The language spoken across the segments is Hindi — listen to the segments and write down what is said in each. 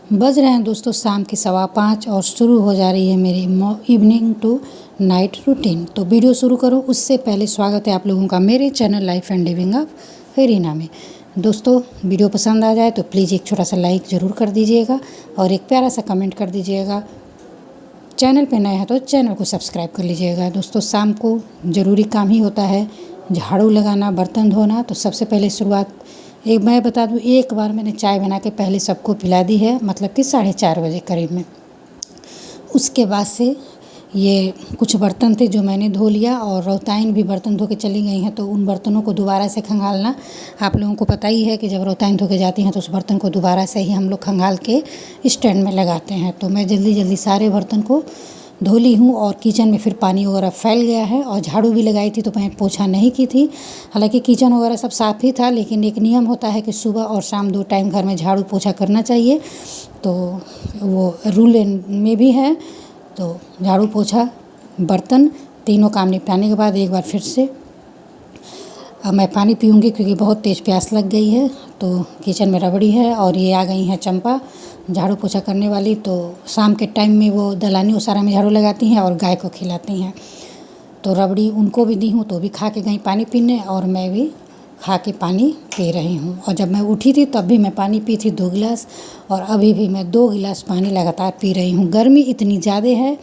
बज रहे हैं दोस्तों शाम के 5:15 और शुरू हो जा रही है मेरी इवनिंग टू नाइट रूटीन। तो वीडियो शुरू करूं उससे पहले स्वागत है आप लोगों का मेरे channel life and living of Reena में। दोस्तों वीडियो पसंद आ जाए तो प्लीज़ एक छोटा सा लाइक ज़रूर कर दीजिएगा और एक प्यारा सा कमेंट कर दीजिएगा। चैनल पे नए हैं तो चैनल को सब्सक्राइब कर लीजिएगा। दोस्तों शाम को ज़रूरी काम ही होता है झाड़ू लगाना, बर्तन धोना। तो सबसे पहले शुरुआत मैं बता दूं, एक बार मैंने चाय बना के पहले सबको पिला दी है, मतलब कि 4:30 बजे करीब में। उसके बाद से ये कुछ बर्तन थे जो मैंने धो लिया और रोताइन भी बर्तन धो के चली गई हैं। तो उन बर्तनों को दोबारा से खंगालना, आप लोगों को पता ही है कि जब रोताइन धो के जाती हैं तो उस बर्तन को दोबारा से ही हम लोग खंगाल के स्टैंड में लगाते हैं। तो मैं जल्दी जल्दी सारे बर्तन को धो ली हूँ और किचन में फिर पानी वगैरह फैल गया है और झाड़ू भी लगाई थी तो मैं पोछा नहीं की थी। हालांकि किचन वगैरह सब साफ़ ही था, लेकिन एक नियम होता है कि सुबह और शाम 2 टाइम घर में झाड़ू पोछा करना चाहिए, तो वो रूल में भी है। तो झाड़ू पोछा बर्तन तीनों काम निपटाने के बाद एक बार फिर से अब मैं पानी पीऊँगी क्योंकि बहुत तेज़ प्यास लग गई है। तो किचन में रबड़ी है और ये आ गई हैं चंपा झाड़ू पोछा करने वाली। तो शाम के टाइम में वो दलानी ओसारा में झाड़ू लगाती हैं और गाय को खिलाती हैं। तो रबड़ी उनको भी दी हूँ तो भी खा के गई पानी पीने और मैं भी खा के पानी पी रही हूँ। और जब मैं उठी थी तब भी मैं पानी पी थी 2 गिलास और अभी भी मैं 2 गिलास पानी लगातार पी रही हूँ। गर्मी इतनी ज़्यादा है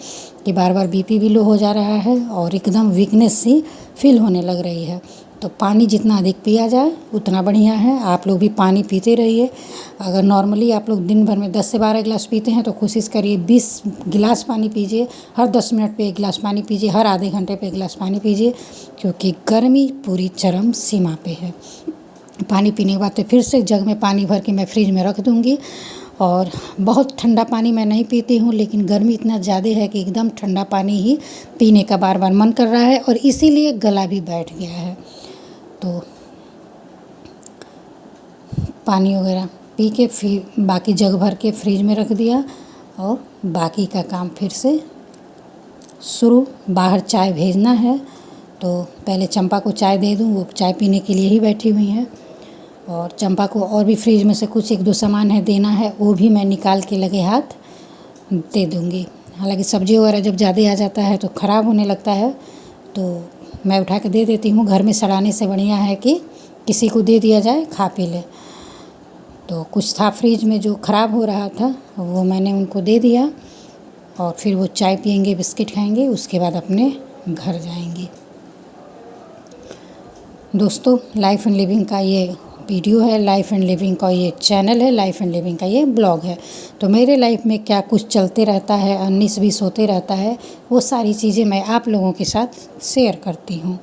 कि बार बार बीपी भी लो हो जा रहा है और एकदम वीकनेस सी फील होने लग रही है। तो पानी जितना अधिक पिया जाए उतना बढ़िया है। आप लोग भी पानी पीते रहिए। अगर नॉर्मली आप लोग दिन भर में 10 से 12 गिलास पीते हैं तो कोशिश करिए 20 गिलास पानी पीजिए। हर 10 मिनट पे 1 गिलास पानी पीजिए, हर आधे घंटे पे 1 गिलास पानी पीजिए, क्योंकि गर्मी पूरी चरम सीमा पे है। पानी पीने के बाद तो फिर से जग में पानी भर के मैं फ्रिज में रख दूँगी। और बहुत ठंडा पानी मैं नहीं पीती हूँ, लेकिन गर्मी इतना ज़्यादा है कि एकदम ठंडा पानी ही पीने का बार बार मन कर रहा है और इसीलिए गला भी बैठ गया है। तो पानी वगैरह पी के फिर बाकी जग भर के फ्रिज में रख दिया और बाकी का काम फिर से शुरू। बाहर चाय भेजना है तो पहले चंपा को चाय दे दूँ, वो चाय पीने के लिए ही बैठी हुई हैं। और चंपा को और भी फ्रिज में से कुछ 1-2 सामान है देना है, वो भी मैं निकाल के लगे हाथ दे दूँगी। हालांकि सब्ज़ी वगैरह जब ज़्यादा आ जाता है तो ख़राब होने लगता है तो मैं उठा के दे देती हूँ। घर में सड़ाने से बढ़िया है कि किसी को दे दिया जाए, खा पी ले। तो कुछ था फ्रिज में जो ख़राब हो रहा था, वो मैंने उनको दे दिया और फिर वो चाय पियेंगे, बिस्किट खाएंगे, उसके बाद अपने घर जाएंगे। दोस्तों लाइफ एंड लिविंग का ये वीडियो है, लाइफ एंड लिविंग का ये चैनल है, लाइफ एंड लिविंग का ये ब्लॉग है। तो मेरे लाइफ में क्या कुछ चलते रहता है, 19-20 होते रहता है, वो सारी चीज़ें मैं आप लोगों के साथ शेयर करती हूँ।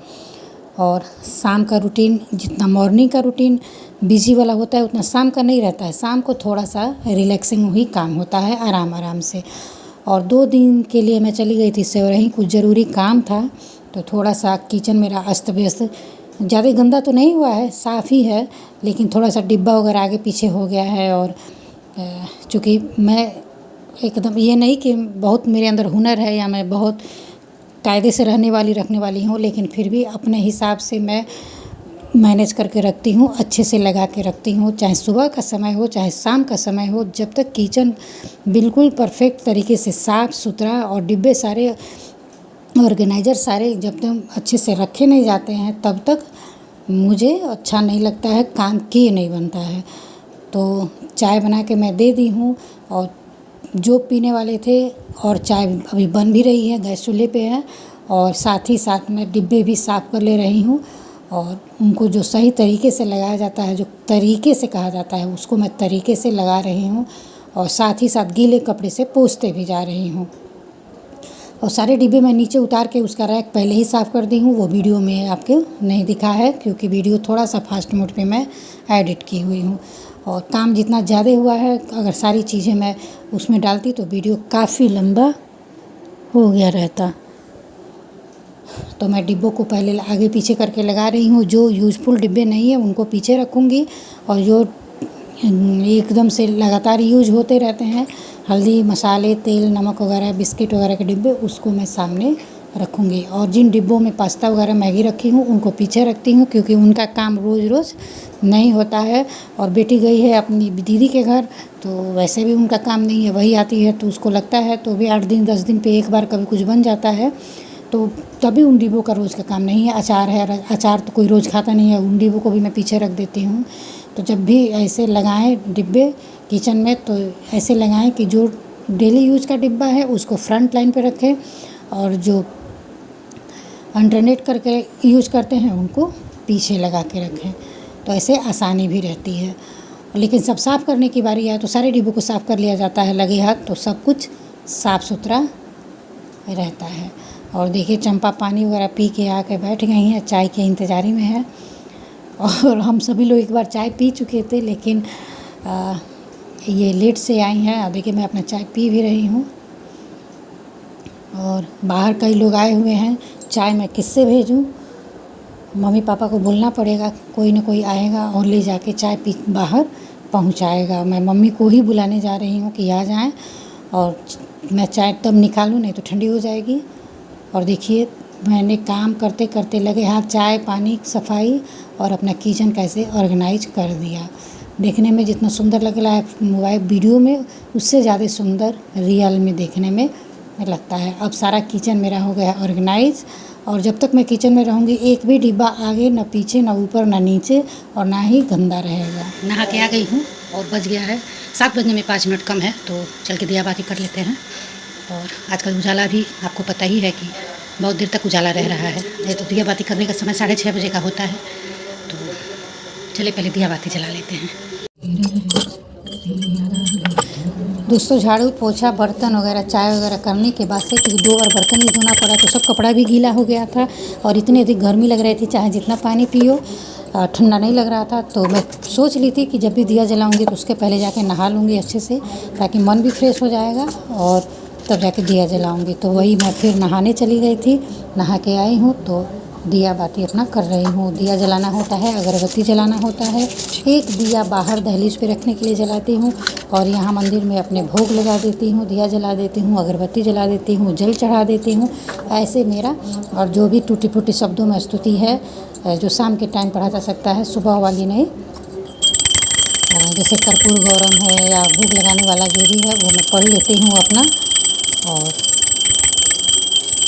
और शाम का रूटीन, जितना मॉर्निंग का रूटीन बिजी वाला होता है उतना शाम का नहीं रहता है। शाम को थोड़ा सा रिलैक्सिंग ही काम होता है, आराम आराम से। और 2 दिन के लिए मैं चली गई थी सेवरही, कुछ ज़रूरी काम था। तो थोड़ा सा किचन मेरा अस्त व्यस्त, ज़्यादा गंदा तो नहीं हुआ है, साफ़ ही है, लेकिन थोड़ा सा डिब्बा वगैरह आगे पीछे हो गया है। और चूँकि मैं एकदम ये नहीं कि बहुत मेरे अंदर हुनर है या मैं बहुत कायदे से रखने वाली हूँ, लेकिन फिर भी अपने हिसाब से मैं मैनेज करके रखती हूँ, अच्छे से लगा के रखती हूँ। चाहे सुबह का समय हो चाहे शाम का समय हो, जब तक किचन बिल्कुल परफेक्ट तरीके से साफ़ सुथरा और डिब्बे सारे ऑर्गेनाइज़र सारे जब तक अच्छे से रखे नहीं जाते हैं तब तक मुझे अच्छा नहीं लगता है, काम किए नहीं बनता है। तो चाय बना के मैं दे दी हूँ और जो पीने वाले थे, और चाय अभी बन भी रही है, गैस चूल्हे पे है। और साथ ही साथ मैं डिब्बे भी साफ़ कर ले रही हूँ और उनको जो सही तरीके से लगाया जाता है, जो तरीके से कहा जाता है, उसको मैं तरीके से लगा रही हूँ। और साथ ही साथ गीले कपड़े से पोंछते भी जा रही हूँ। और सारे डिब्बे मैं नीचे उतार के उसका रैक पहले ही साफ़ कर दी हूँ। वो वीडियो में आपको नहीं दिखा है क्योंकि वीडियो थोड़ा सा फास्ट मोड पे मैं एडिट की हुई हूँ। और काम जितना ज़्यादा हुआ है, अगर सारी चीज़ें मैं उसमें डालती तो वीडियो काफ़ी लंबा हो गया रहता। तो मैं डिब्बों को पहले आगे पीछे करके लगा रही हूँ। जो यूज़फुल डिब्बे नहीं है उनको पीछे रखूँगी और जो एकदम से लगातार यूज होते रहते हैं, हल्दी, मसाले, तेल, नमक वगैरह, बिस्किट वगैरह के डिब्बे, उसको मैं सामने रखूँगी। और जिन डिब्बों में पास्ता वगैरह मैगी रखी हूँ उनको पीछे रखती हूँ, क्योंकि उनका काम रोज़ रोज़ नहीं होता है। और बेटी गई है अपनी दीदी के घर, तो वैसे भी उनका काम नहीं है, वही आती है तो उसको लगता है, तो भी 8 दिन 10 दिन पे एक बार कभी कुछ बन जाता है, तो तभी उन डिब्बों का रोज़ का काम नहीं है। अचार है, अचार तो कोई रोज़ खाता नहीं है, उन डिब्बों को भी मैं पीछे रख देती हूँ। तो जब भी ऐसे लगाएं डिब्बे किचन में तो ऐसे लगाएं कि जो डेली यूज़ का डिब्बा है उसको फ्रंट लाइन पे रखें, और जो अल्टरनेट करके यूज़ करते हैं उनको पीछे लगा के रखें, तो ऐसे आसानी भी रहती है। लेकिन सब साफ़ करने की बारी आए तो सारे डिब्बों को साफ़ कर लिया जाता है लगे हाथ, तो सब कुछ साफ़ सुथरा रहता है। और देखिए चंपा पानी वगैरह पी के आके बैठ गई हैं, चाय के इंतज़ारी में है। और हम सभी लोग एक बार चाय पी चुके थे, लेकिन ये लेट से आई हैं। और देखिए मैं अपना चाय पी भी रही हूँ, और बाहर कई लोग आए हुए हैं, चाय मैं किससे भेजूँ? मम्मी पापा को बोलना पड़ेगा, कोई ना कोई आएगा और ले जाके चाय पी बाहर पहुंचाएगा। मैं मम्मी को ही बुलाने जा रही हूँ कि आ जाएं, और मैं चाय तब निकालूँ, नहीं तो ठंडी हो जाएगी। और देखिए मैंने काम करते करते लगे हाथ चाय पानी सफाई और अपना किचन कैसे ऑर्गेनाइज कर दिया। देखने में जितना सुंदर लग रहा है मोबाइल वीडियो में, उससे ज़्यादा सुंदर रियल में देखने में लगता है। अब सारा किचन मेरा हो गया ऑर्गेनाइज, और जब तक मैं किचन में रहूँगी एक भी डिब्बा आगे न पीछे, न ऊपर न नीचे, और ना ही गंदा रहेगा। नहा के आ गई हूँ और बज गया है 7 बजने में 5 मिनट कम है, तो चल के दिया बाती कर लेते हैं। और आजकल उजाला भी आपको पता ही है कि बहुत देर तक उजाला रह रहा है, नहीं तो दिया बाती करने का समय 6:30 बजे का होता है। तो चलिए पहले दिया बाती जला लेते हैं। दोस्तों झाड़ू पोछा बर्तन वगैरह चाय वगैरह करने के बाद से, क्योंकि 2 बार बर्तन भी धोना पड़ा तो सब कपड़ा भी गीला हो गया था, और इतनी अधिक गर्मी लग रही थी, चाहे जितना पानी पियो ठंडा नहीं लग रहा था। तो मैं सोच ली थी कि जब भी दिया जलाऊंगी तो उसके पहले जाके नहा लूँगी अच्छे से, ताकि मन भी फ्रेश हो जाएगा, और तब जाके दिया जलाऊंगी। तो वही मैं फिर नहाने चली गई थी, नहा के आई हूँ तो दिया बाती अपना कर रही हूँ। दिया जलाना होता है, अगरबत्ती जलाना होता है। एक दिया बाहर दहलीज पे रखने के लिए जलाती हूँ, और यहाँ मंदिर में अपने भोग लगा देती हूँ, दिया जला देती हूँ, अगरबत्ती जला देती हूँ, जल चढ़ा देती हूँ। ऐसे मेरा, और जो भी टूटी फूटी शब्दों में स्तुति है जो शाम के टाइम पढ़ा जा सकता है, सुबह वाली नहीं, जैसे कर्पूर गौरम है या भोग लगाने वाला जो भी है वो मैं पढ़ लेती हूँ अपना, और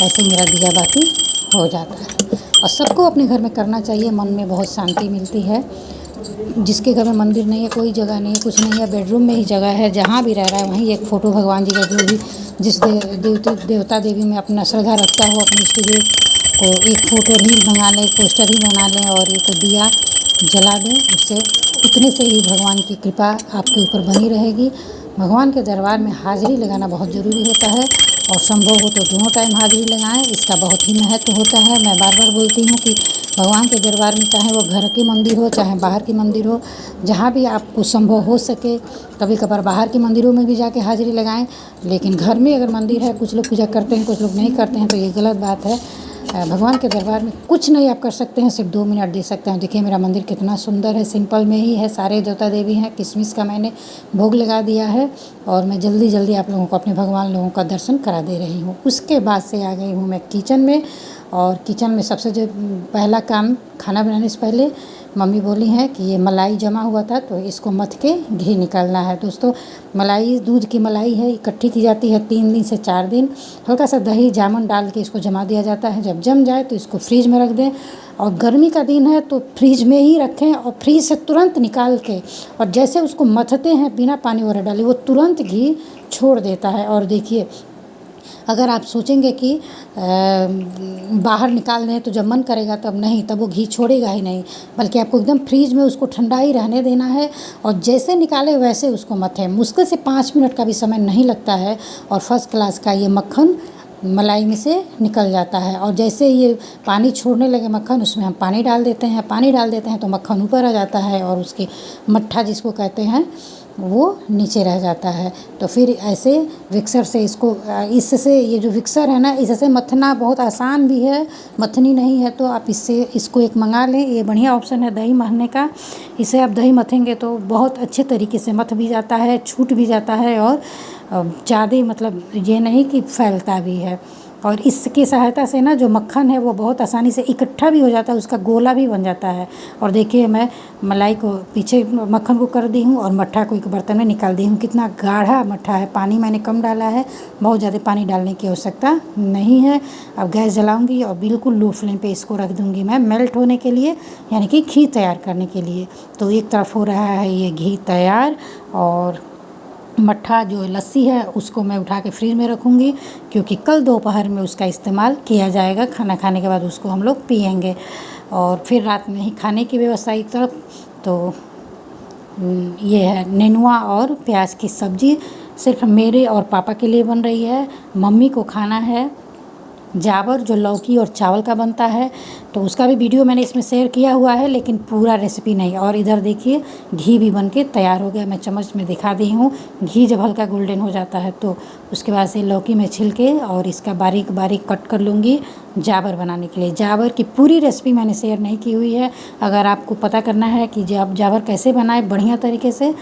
ऐसे मेरा दिया बाती हो जाता है। और सबको अपने घर में करना चाहिए, मन में बहुत शांति मिलती है। जिसके घर में मंदिर नहीं है, कोई जगह नहीं है, कुछ नहीं है, बेडरूम में ही जगह है, जहाँ भी रह रहा है वहीं एक फ़ोटो भगवान जी का, जो भी जिस देवता देवी में अपना श्रद्धा रखता हो, अपने इष्ट देव को एक फ़ोटो ही बना लें, पोस्टर ही बना लें, और एक दिया जला दें। उससे उतने से ही भगवान की कृपा आपके ऊपर बनी रहेगी। भगवान के दरबार में हाज़िरी लगाना बहुत ज़रूरी होता है, और संभव हो तो दोनों टाइम हाज़िरी लगाएं, इसका बहुत ही महत्व होता है। मैं बार बार बोलती हूँ कि भगवान के दरबार में, चाहे वो घर के मंदिर हो चाहे बाहर के मंदिर हो, जहाँ भी आपको संभव हो सके, कभी कभार बाहर के मंदिरों में भी जाके हाज़िरी लगाएं। लेकिन घर में अगर मंदिर है, कुछ लोग पूजा करते हैं, कुछ लोग नहीं करते हैं, तो ये गलत बात है। भगवान के दरबार में कुछ नहीं आप कर सकते हैं, सिर्फ 2 मिनट दे सकते हैं। देखिए मेरा मंदिर कितना सुंदर है, सिंपल में ही है, सारे देवता देवी हैं, किशमिश का मैंने भोग लगा दिया है, और मैं जल्दी जल्दी आप लोगों को अपने भगवान लोगों का दर्शन करा दे रही हूँ। उसके बाद से आ गई हूँ मैं किचन में, और किचन में सबसे जो पहला काम, खाना बनाने से पहले मम्मी बोली हैं कि ये मलाई जमा हुआ था तो इसको मथ के घी निकालना है। दोस्तों मलाई दूध की मलाई है, इकट्ठी की जाती है 3 दिन से 4 दिन, हल्का सा दही जामुन डाल के इसको जमा दिया जाता है। जब जम जाए तो इसको फ्रीज में रख दें, और गर्मी का दिन है तो फ्रीज में ही रखें, और फ्रीज से तुरंत निकाल के, और जैसे उसको मथते हैं बिना पानी वगैरह डाले, वो तुरंत घी छोड़ देता है। और देखिए अगर आप सोचेंगे कि बाहर निकाल दें तो जब मन करेगा तब, नहीं, तब वो घी छोड़ेगा ही नहीं, बल्कि आपको एकदम फ्रीज में उसको ठंडा ही रहने देना है, और जैसे निकाले वैसे उसको मथें। मुश्किल से 5 मिनट का भी समय नहीं लगता है, और फर्स्ट क्लास का ये मक्खन मलाई में से निकल जाता है। और जैसे ये पानी छोड़ने लगे मक्खन, उसमें हम पानी डाल देते हैं, पानी डाल देते हैं तो मक्खन ऊपर आ जाता है, और उसकी मट्ठा जिसको कहते हैं वो नीचे रह जाता है। तो फिर ऐसे विक्सर से इससे ये जो विक्सर है ना, इससे मथना बहुत आसान भी है। मथनी नहीं है तो आप इसको एक मंगा लें, ये बढ़िया ऑप्शन है दही मथने का। इसे आप दही मथेंगे तो बहुत अच्छे तरीके से मथ भी जाता है, छूट भी जाता है, और ज़्यादा मतलब ये नहीं कि फैलता भी है। और इसकी सहायता से ना जो मक्खन है वो बहुत आसानी से इकट्ठा भी हो जाता है, उसका गोला भी बन जाता है। और देखिए मैं मलाई को पीछे मक्खन को कर दी हूँ और मट्ठा को एक बर्तन में निकाल दी हूँ। कितना गाढ़ा मट्ठा है, पानी मैंने कम डाला है, बहुत ज़्यादा पानी डालने की आवश्यकता नहीं है। अब गैस जलाऊँगी और बिल्कुल लो फ्लेम पे इसको रख दूँगी मैं मेल्ट होने के लिए, यानी कि घी तैयार करने के लिए। तो एक तरफ हो रहा है ये घी तैयार, और मट्ठा जो लस्सी है उसको मैं उठा के फ्रिज में रखूँगी, क्योंकि कल दोपहर में उसका इस्तेमाल किया जाएगा। खाना खाने के बाद उसको हम लोग पिएंगे और फिर रात में ही खाने की व्यवस्था एक तरफ। तो ये है नेनुआ और प्याज की सब्ज़ी, सिर्फ मेरे और पापा के लिए बन रही है। मम्मी को खाना है जावर, जो लौकी और चावल का बनता है, तो उसका भी वीडियो मैंने इसमें शेयर किया हुआ है, लेकिन पूरा रेसिपी नहीं। और इधर देखिए घी भी बन के तैयार हो गया, मैं चम्मच में दिखा दी हूँ। घी जब हल्का गोल्डन हो जाता है तो उसके बाद से लौकी में छिलके और इसका बारीक बारीक कट कर लूँगी जावर बनाने के लिए। जावर की पूरी रेसिपी मैंने शेयर नहीं की हुई है। अगर आपको पता करना है कि जावर कैसे बनाए बढ़िया तरीके से,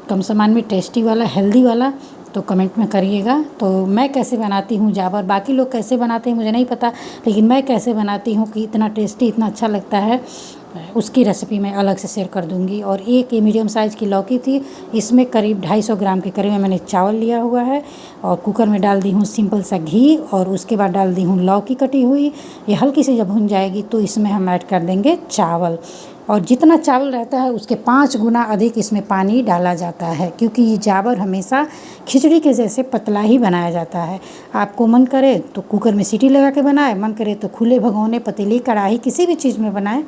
कम सामान में टेस्टी वाला, हेल्दी वाला, तो कमेंट में करिएगा। तो मैं कैसे बनाती हूँ जावर, बाकी लोग कैसे बनाते हैं मुझे नहीं पता, लेकिन मैं कैसे बनाती हूँ कि इतना टेस्टी, इतना अच्छा लगता है, उसकी रेसिपी मैं अलग से शेयर कर दूँगी। और एक ये मीडियम साइज़ की लौकी थी, इसमें करीब 250 ग्राम के करीब मैंने चावल लिया हुआ है, और कुकर में डाल दी हूँ सिंपल सा घी, और उसके बाद डाल दी हूँ लौकी कटी हुई। ये हल्की सी जब भुन जाएगी तो इसमें हम ऐड कर देंगे चावल, और जितना चावल रहता है उसके 5 गुना अधिक इसमें पानी डाला जाता है, क्योंकि ये जावर हमेशा खिचड़ी के जैसे पतला ही बनाया जाता है। आपको मन करे तो कुकर में सीटी लगा के बनाए, मन करे तो खुले भगोने, पतीली, कढ़ाई, किसी भी चीज़ में बनाए,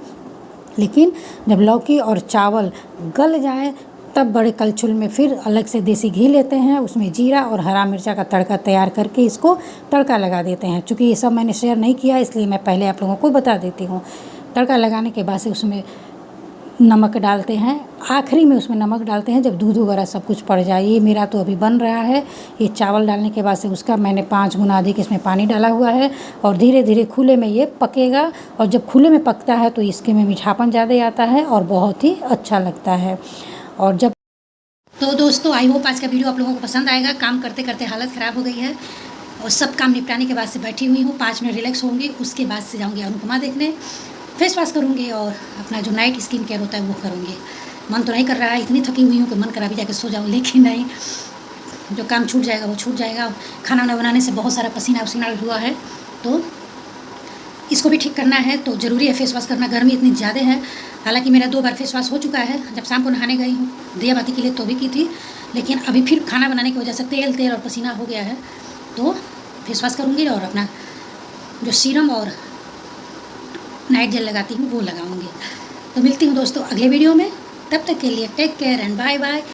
लेकिन जब लौकी और चावल गल जाए तब बड़े कलछुल में फिर अलग से देसी घी लेते हैं, उसमें जीरा और हरा मिर्चा का तड़का तैयार करके इसको तड़का लगा देते हैं। चूँकि ये सब मैंने शेयर नहीं किया, इसलिए मैं पहले आप लोगों को बता देती हूँ। तड़का लगाने के बाद से उसमें नमक डालते हैं, आखिरी में उसमें नमक डालते हैं जब दूध वगैरह सब कुछ पड़ जाए। ये मेरा तो अभी बन रहा है। ये चावल डालने के बाद से उसका मैंने 5 गुना अधिक इसमें पानी डाला हुआ है, और धीरे धीरे खुले में ये पकेगा। और जब खुले में पकता है तो इसके में मीठापन ज़्यादा आता है और बहुत ही अच्छा लगता है। और जब तो दोस्तों आई होप आज का वीडियो आप लोगों को पसंद आएगा। काम करते करते हालत ख़राब हो गई है, और सब काम निपटाने के बाद से बैठी हुई हूँ, 5 मिनट रिलैक्स होंगी, उसके बाद से जाऊँगी अनुपमा देखने, फेस वॉश करूँगी और अपना जो नाइट स्किन केयर होता है वो करूँगी। मन तो नहीं कर रहा है, इतनी थकी हुई हूँ कि मन करा भी जाके सो जाऊँ, लेकिन नहीं, जो काम छूट जाएगा वो छूट जाएगा। खाना वाना बनाने से बहुत सारा पसीना वसीना हुआ है, तो इसको भी ठीक करना है, तो ज़रूरी है फेस वॉश करना। गर्मी इतनी ज़्यादा है, हालांकि मेरा 2 बार फेस वॉश हो चुका है। जब शाम को नहाने गई हूँ दिया बाती के लिए तो भी की थी, लेकिन अभी फिर खाना बनाने की वजह से तेल और पसीना हो गया है, तो फेस वॉश करूँगी और अपना जो सीरम और नाइट जेल लगाती हूँ वो लगाऊंगी। तो मिलती हूँ दोस्तों अगले वीडियो में, तब तक के लिए take care and bye bye.